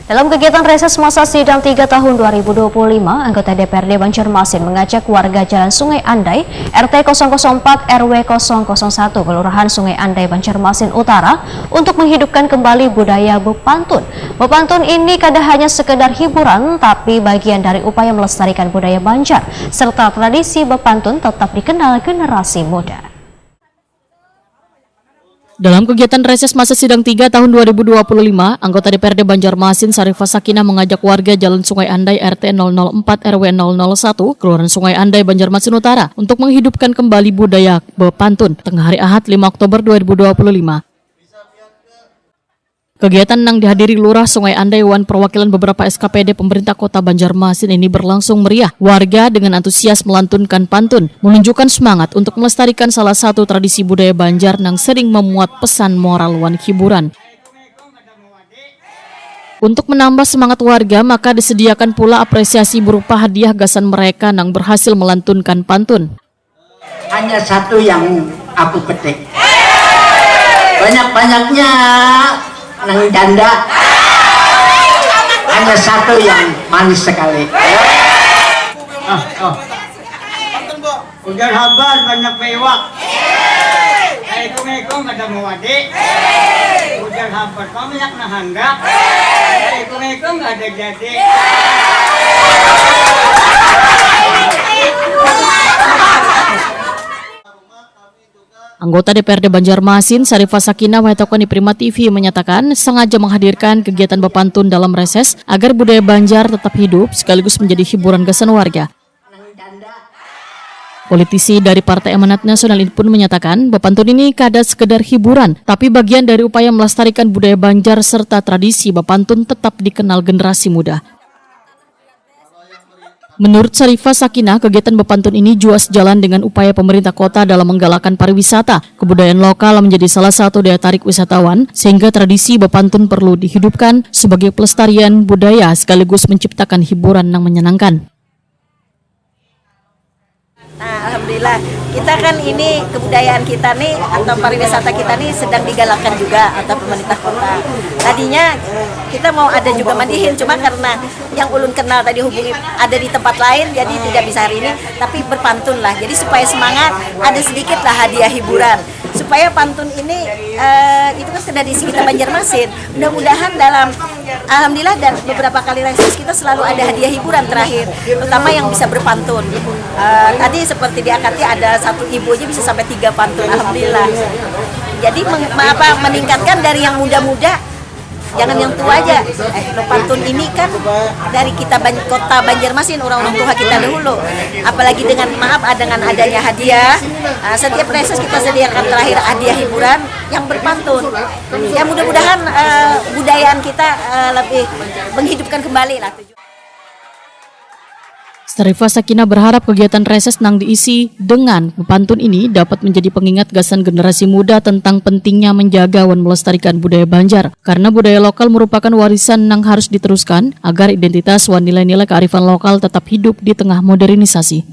Dalam kegiatan reses masa sidang 3 tahun 2025, anggota DPRD Banjarmasin mengajak warga Jalan Sungai Andai, RT 004 RW 001, Kelurahan Sungai Andai, Banjarmasin Utara, untuk menghidupkan kembali budaya bepantun. Bepantun ini kadang hanya sekedar hiburan, tapi bagian dari upaya melestarikan budaya Banjar, serta tradisi bepantun tetap dikenal generasi muda. Dalam kegiatan reses masa sidang 3 tahun 2025, anggota DPRD Banjarmasin Sarifah Sakinah mengajak warga Jalan Sungai Andai RT 004 RW 001, Kelurahan Sungai Andai, Banjarmasin Utara untuk menghidupkan kembali budaya bepantun tengah hari Ahad 5 Oktober 2025. Kegiatan yang dihadiri Lurah Sungai Andai Wan perwakilan beberapa SKPD pemerintah kota Banjarmasin ini berlangsung meriah. Warga dengan antusias melantunkan pantun, menunjukkan semangat untuk melestarikan salah satu tradisi budaya Banjar yang sering memuat pesan moral wan hiburan. Untuk menambah semangat warga, maka disediakan pula apresiasi berupa hadiah gasan mereka yang berhasil melantunkan pantun. Hanya satu yang aku petik. Banyak-banyaknya nang janda, hanya satu yang manis sekali. Hujan habar banyak mewah. Assalamualaikum ada mewadi. Hujan habar banyak nahangga. Assalamualaikum ada jadi. Anggota DPRD Banjarmasin Sarifah Sakinah Wahetokan di Prima TV menyatakan sengaja menghadirkan kegiatan bepantun dalam reses agar budaya Banjar tetap hidup sekaligus menjadi hiburan gasan warga. Politisi dari Partai Amanat Nasional ini pun menyatakan bepantun ini kada sekedar hiburan, tapi bagian dari upaya melestarikan budaya Banjar serta tradisi bepantun tetap dikenal generasi muda. Menurut Sarifah Sakinah, kegiatan bepantun ini juga sejalan dengan upaya pemerintah kota dalam menggalakkan pariwisata. Kebudayaan lokal menjadi salah satu daya tarik wisatawan, sehingga tradisi bepantun perlu dihidupkan sebagai pelestarian budaya sekaligus menciptakan hiburan yang menyenangkan. Nah, alhamdulillah kita kan ini kebudayaan kita nih atau pariwisata kita nih sedang digalakkan juga atau pemerintah kota. Tadinya kita mau ada juga mandihin, cuma karena yang ulun kenal tadi hubungi ada di tempat lain, jadi tidak bisa hari ini. Tapi berpantun lah, jadi supaya semangat ada sedikit lah hadiah hiburan. Supaya pantun ini itu kan tradisi kita Banjarmasin. Mudah-mudahan dalam alhamdulillah dan beberapa kali reses kita selalu ada hadiah hiburan terakhir, terutama yang bisa berpantun. Tadi seperti di Akati ada satu ibu aja bisa sampai 3 pantun, alhamdulillah. Jadi meningkatkan dari yang muda-muda, jangan yang tua aja. Pantun ini kan dari kita kota Banjarmasin, orang-orang tua kita dahulu. Apalagi dengan dengan adanya hadiah, setiap reses kita sediakan terakhir hadiah hiburan yang berpantun. Ya mudah-mudahan budayaan kita lebih menghidupkan kembali lah. Sarifah Sakinah berharap kegiatan reses nang diisi dengan pantun ini dapat menjadi pengingat gasan generasi muda tentang pentingnya menjaga dan melestarikan budaya Banjar. Karena budaya lokal merupakan warisan yang harus diteruskan agar identitas dan nilai-nilai kearifan lokal tetap hidup di tengah modernisasi.